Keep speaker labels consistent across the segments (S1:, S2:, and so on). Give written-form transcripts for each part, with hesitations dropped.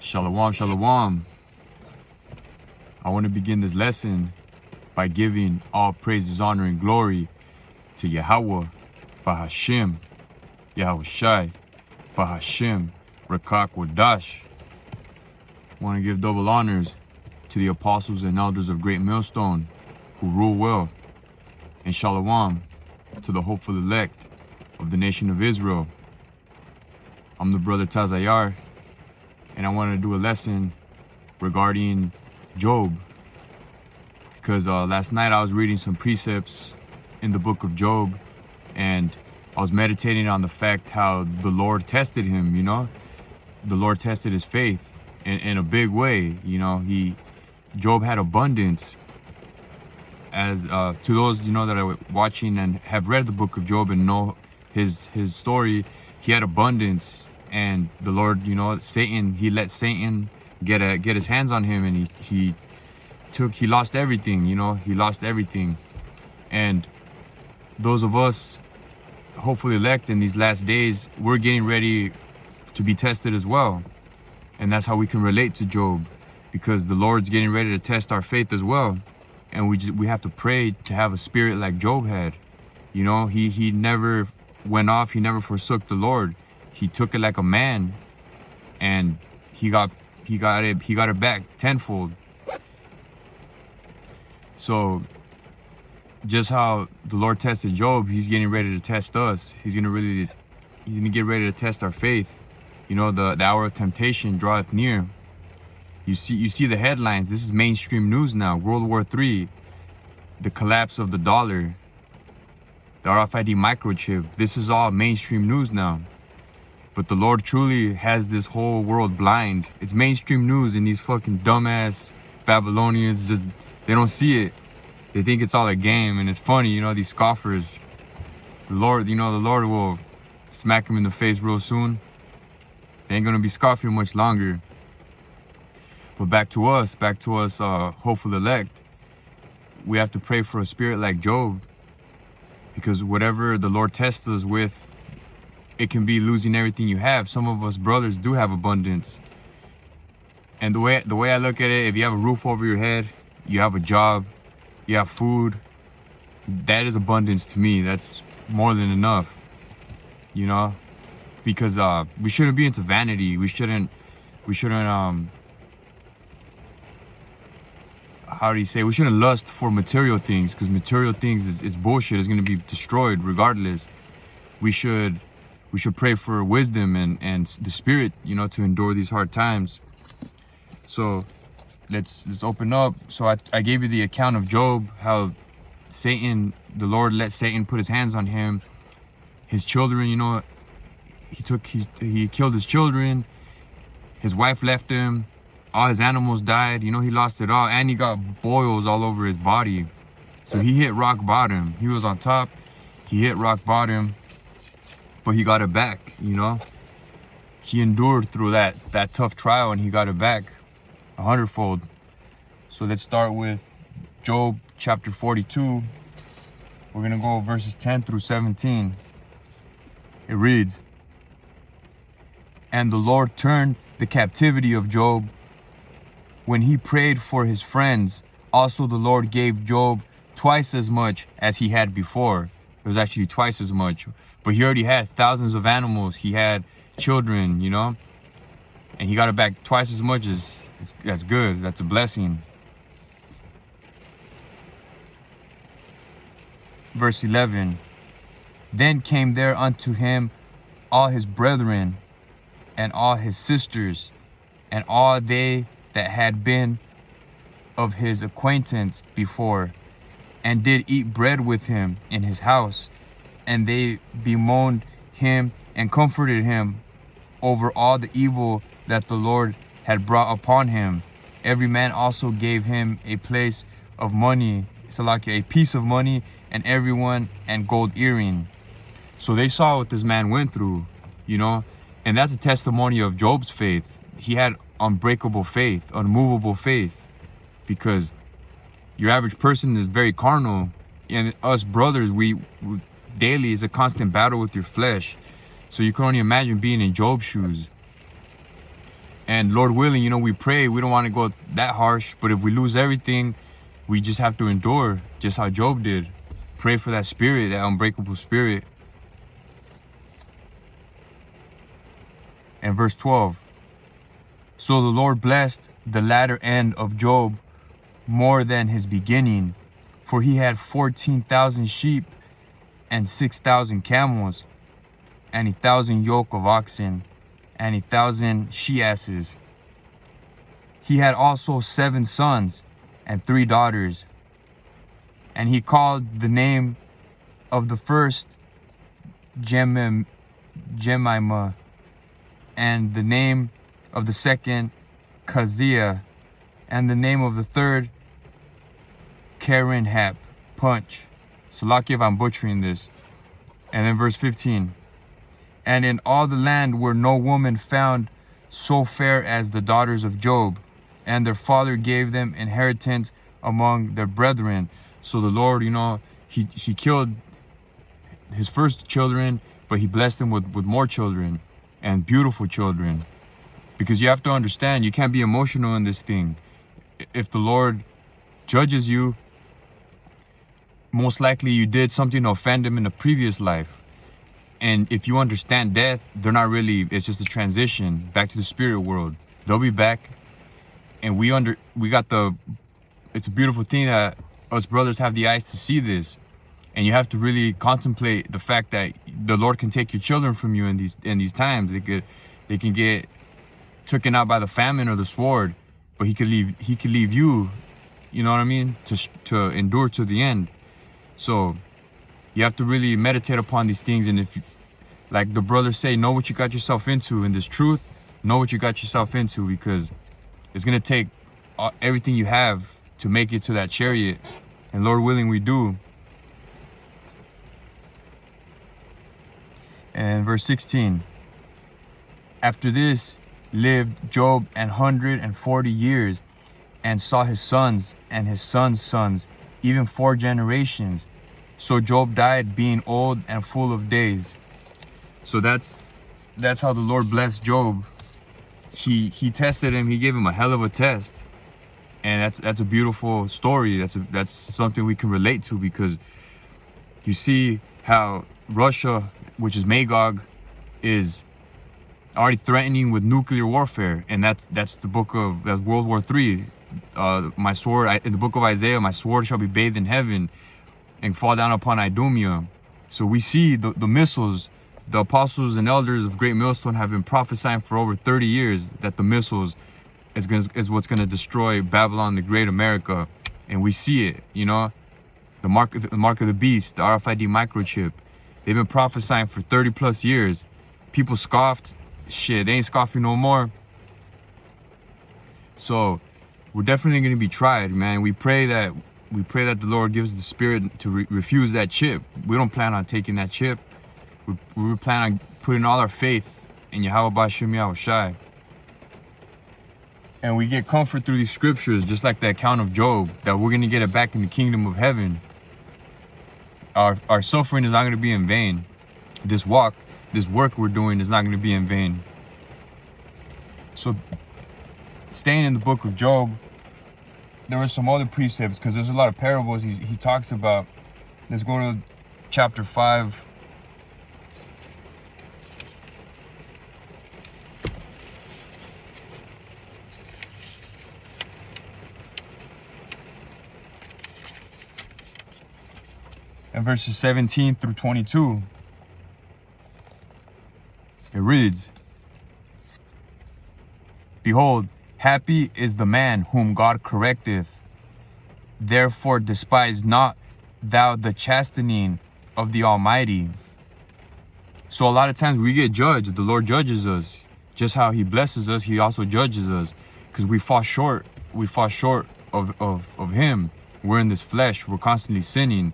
S1: Shalom, shalom. I want to begin this lesson by giving all praises, honor, and glory to Yahweh, Bahashim, Yahweh Shai, Bahashim, Rakak Wadash. I want to give double honors to the apostles and elders of Great Millstone who rule well. And shalom to the hopeful elect of the nation of Israel. I'm the brother Tazayar, and I want to do a lesson regarding Job, because last night I was reading some precepts in the book of Job, and I was meditating on the fact how the Lord tested him. The Lord tested his faith in a big way. Job had abundance. As to those that are watching and have read the book of Job and know his story, he had abundance. And the Lord, Satan, he let Satan get his hands on him, and he lost everything. He lost everything. And those of us, hopefully elect in these last days, we're getting ready to be tested as well. And that's how we can relate to Job, because the Lord's getting ready to test our faith as well. And we have to pray to have a spirit like Job had. He never went off. He never forsook the Lord. He took it like a man, and he got it back tenfold. So just how the Lord tested Job, he's getting ready to test us. He's gonna get ready to test our faith. The hour of temptation draweth near. You see the headlines. This is mainstream news now. World War III, the collapse of the dollar, the RFID microchip. This is all mainstream news now. But the Lord truly has this whole world blind. It's mainstream news, and these fucking dumbass Babylonians they don't see it. They think it's all a game, and it's funny, these scoffers. The Lord will smack them in the face real soon. They ain't gonna be scoffing much longer. But back to us, hopeful elect. We have to pray for a spirit like Job, because whatever the Lord tests us with, it can be losing everything you have. Some of us brothers do have abundance. And the way I look at it, if you have a roof over your head, you have a job, you have food, that is abundance to me. That's more than enough. Because we shouldn't be into vanity. We shouldn't we shouldn't lust for material things, because material things is bullshit. It's going to be destroyed regardless. We should pray for wisdom and the spirit, to endure these hard times. So let's open up. So I gave you the account of Job, how the Lord let Satan put his hands on him. His children, he killed his children. His wife left him. All his animals died. He lost it all, and he got boils all over his body. So he hit rock bottom. He was on top. He hit rock bottom. But he got it back, He endured through that tough trial, and he got it back 100-fold. So let's start with Job chapter 42. We're going to go verses 10 through 17. It reads, "And the Lord turned the captivity of Job when he prayed for his friends. Also the Lord gave Job twice as much as he had before." It was actually twice as much. But he already had thousands of animals. He had children, and he got it back twice as much. That's good. That's a blessing. Verse 11. "Then came there unto him all his brethren, and all his sisters, and all they that had been of his acquaintance before, and did eat bread with him in his house. And they bemoaned him and comforted him over all the evil that the Lord had brought upon him. Every man also gave him a piece of money, and everyone and gold earring." So they saw what this man went through, and that's a testimony of Job's faith. He had unbreakable faith, unmovable faith, because your average person is very carnal, and us brothers, we daily is a constant battle with your flesh. So you can only imagine being in Job's shoes. And Lord willing, you know, we pray. We don't want to go that harsh. But if we lose everything, we just have to endure, just how Job did. Pray for that spirit, that unbreakable spirit. And verse 12. So the Lord blessed the latter end of Job more than his beginning, for he had 14,000 sheep and 6,000 camels, and 1,000 yoke of oxen, and 1,000 she-asses. He had also 7 sons and 3 daughters. And he called the name of the first Jemimah, and the name of the second Keziah, and the name of the third Karen-hap, Punch. Salaki if I'm butchering this. And then verse 15. And in all the land were no woman found so fair as the daughters of Job, and their father gave them inheritance among their brethren. So the Lord, you know, he killed his first children, but he blessed them with more children and beautiful children. Because you have to understand, you can't be emotional in this thing. If the Lord judges you, most likely you did something to offend him in a previous life. And if you understand death, they're not really, it's just a transition back to the spirit world. They'll be back. And it's a beautiful thing that us brothers have the eyes to see this. And you have to really contemplate the fact that the Lord can take your children from you in these times. They can get taken out by the famine or the sword, but he could leave you, you know what I mean, to endure to the end. So you have to really meditate upon these things. And if you, like the brothers say, know what you got yourself into in this truth. Know what you got yourself into, because it's going to take everything you have to make it to that chariot. And Lord willing, we do. And verse 16. After this lived Job 140 years, and saw his sons and his sons' sons, even 4 generations. So Job died being old and full of days. So that's how the Lord blessed Job. He tested him. He gave him a hell of a test. And that's a beautiful story. That's something we can relate to, because you see how Russia, which is Magog, is already threatening with nuclear warfare. And that's World War III. My sword, in the book of Isaiah, my sword shall be bathed in heaven and fall down upon Idumea. So we see the missiles. The apostles and elders of Great Millstone have been prophesying for over 30 years that the missiles is what's going to destroy Babylon the Great, America. And we see it, you know, the mark of the beast, the RFID microchip. They've been prophesying for 30 plus years. People scoffed. Shit, they ain't scoffing no more. So we're definitely going to be tried, man. We pray that the Lord gives the spirit to refuse that chip. We don't plan on taking that chip. We plan on putting all our faith in Yahweh Bashim Yahushai. And we get comfort through these scriptures, just like the account of Job, that we're going to get it back in the kingdom of heaven. Our suffering is not going to be in vain. This work we're doing is not going to be in vain. So, staying in the book of Job, there were some other precepts, because there's a lot of parables he talks about. Let's go to chapter 5. And verses 17 through 22. It reads, Behold, happy is the man whom God correcteth. Therefore despise not thou the chastening of the Almighty. So a lot of times we get judged. The Lord judges us. Just how he blesses us, he also judges us. Because we fall short. We fall short of him. We're in this flesh. We're constantly sinning.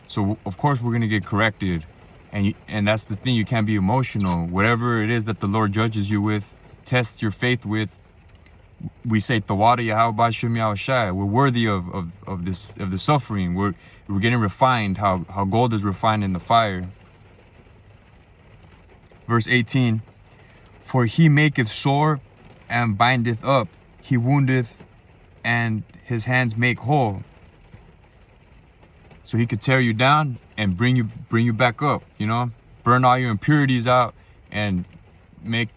S1: So of course we're going to get corrected. And that's the thing. You can't be emotional. Whatever it is that the Lord judges you with, test your faith with. We say Tawada Yahweh Bashim Yahushai. We're worthy of the suffering. We're getting refined, how gold is refined in the fire. Verse 18. For he maketh sore and bindeth up. He woundeth, and his hands make whole. So he could tear you down and bring you back up, you know? Burn all your impurities out and make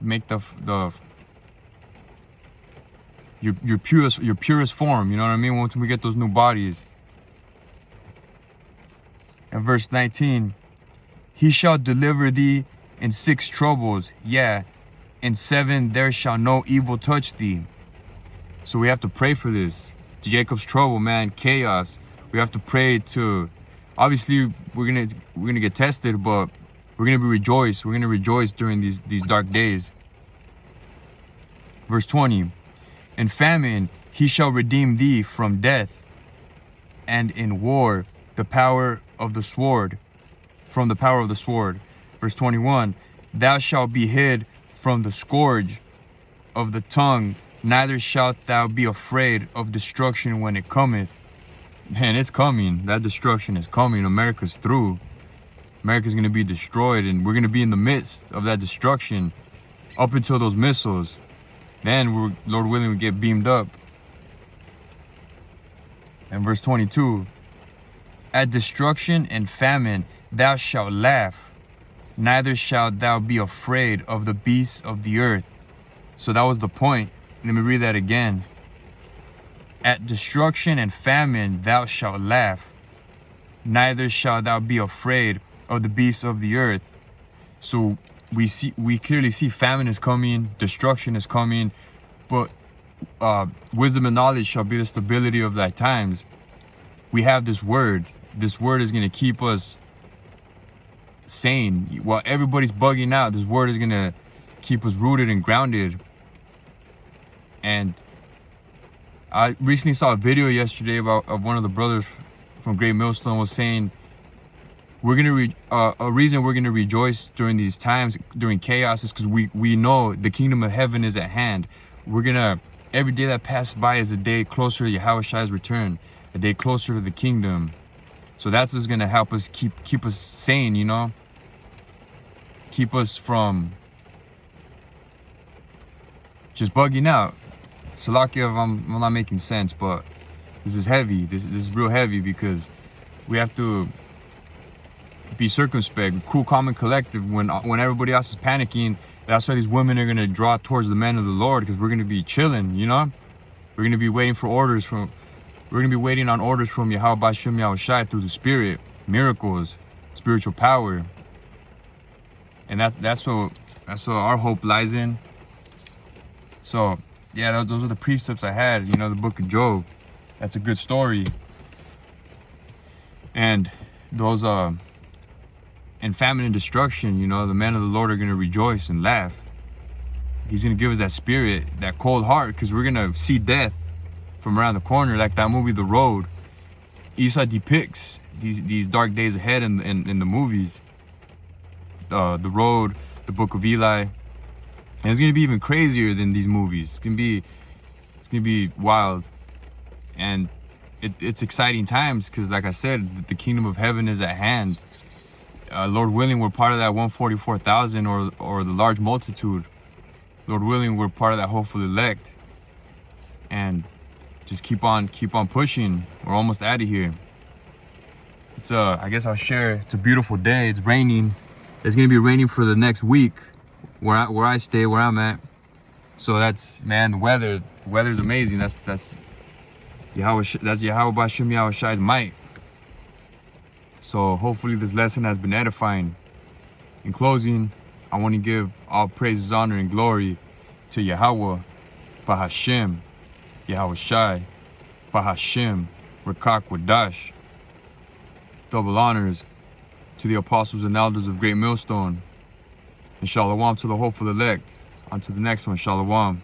S1: your purest form, you know what I mean? Once we get those new bodies. And verse 19, he shall deliver thee in 6 troubles, yeah, in 7 there shall no evil touch thee. So we have to pray for this. Jacob's trouble, man, chaos. We have to pray to, obviously we're gonna get tested, but we're gonna rejoice. We're gonna rejoice during these dark days. Verse 20, in famine he shall redeem thee from death, and in war the power of the sword, from the power of the sword. Verse 21, thou shalt be hid from the scourge of the tongue, neither shalt thou be afraid of destruction when it cometh. Man, it's coming. That destruction is coming. America's through. America's going to be destroyed, and we're going to be in the midst of that destruction up until those missiles. Then, Lord willing, we get beamed up. And verse 22, at destruction and famine thou shalt laugh, neither shalt thou be afraid of the beasts of the earth. So that was the point. Let me read that again. At destruction and famine thou shalt laugh, neither shalt thou be afraid of the beasts of the earth. So we clearly see famine is coming, destruction is coming, but wisdom and knowledge shall be the stability of thy times. We have this word. This word is going to keep us sane. While everybody's bugging out, this word is going to keep us rooted and grounded. And I recently saw a video yesterday of one of the brothers from Great Millstone was saying, we're gonna a reason we're gonna rejoice during these times, during chaos, is because we know the kingdom of heaven is at hand. We're gonna, every day that passes by is a day closer to Yahushai's return, a day closer to the kingdom. So that's what's gonna help us keep us sane, you know, keep us from just bugging out. Salakia if I'm not making sense, but this is heavy. This is real heavy, because we have to be circumspect, cool, calm, and collective. When everybody else is panicking, that's why these women are gonna draw towards the men of the Lord, because we're gonna be chilling, you know. We're gonna be waiting for orders from. We're gonna be waiting on orders from Yahweh B'Shem Yahushai through the Spirit, miracles, spiritual power, and that's what our hope lies in. So yeah, those are the precepts I had. You know, the book of Job. That's a good story. And those in famine and destruction, you know, the men of the Lord are gonna rejoice and laugh. He's gonna give us that spirit, that cold heart, because we're gonna see death from around the corner, like that movie The Road. Esau depicts these dark days ahead in the movies. The Road, the Book of Eli. And it's gonna be even crazier than these movies. It's gonna be wild, and it's exciting times, because, like I said, the kingdom of heaven is at hand. Lord willing, we're part of that 144,000 or the large multitude. Lord willing, we're part of that hopeful elect, and just keep on pushing. We're almost out of here. It's I guess I'll share. It's a beautiful day. It's raining. It's gonna be raining for the next week. Where I stay, where I'm at. So that's, man, the weather's amazing. That's Yahweh B'Shem Yahushai's might. So hopefully this lesson has been edifying. In closing, I want to give all praises, honor, and glory to Yahweh B'Hashem Yahushai B'Hashem Rakak Wadash. Double honors to the apostles and elders of Great Millstone. And shalom to the hopeful elect. On to the next one. Shalom.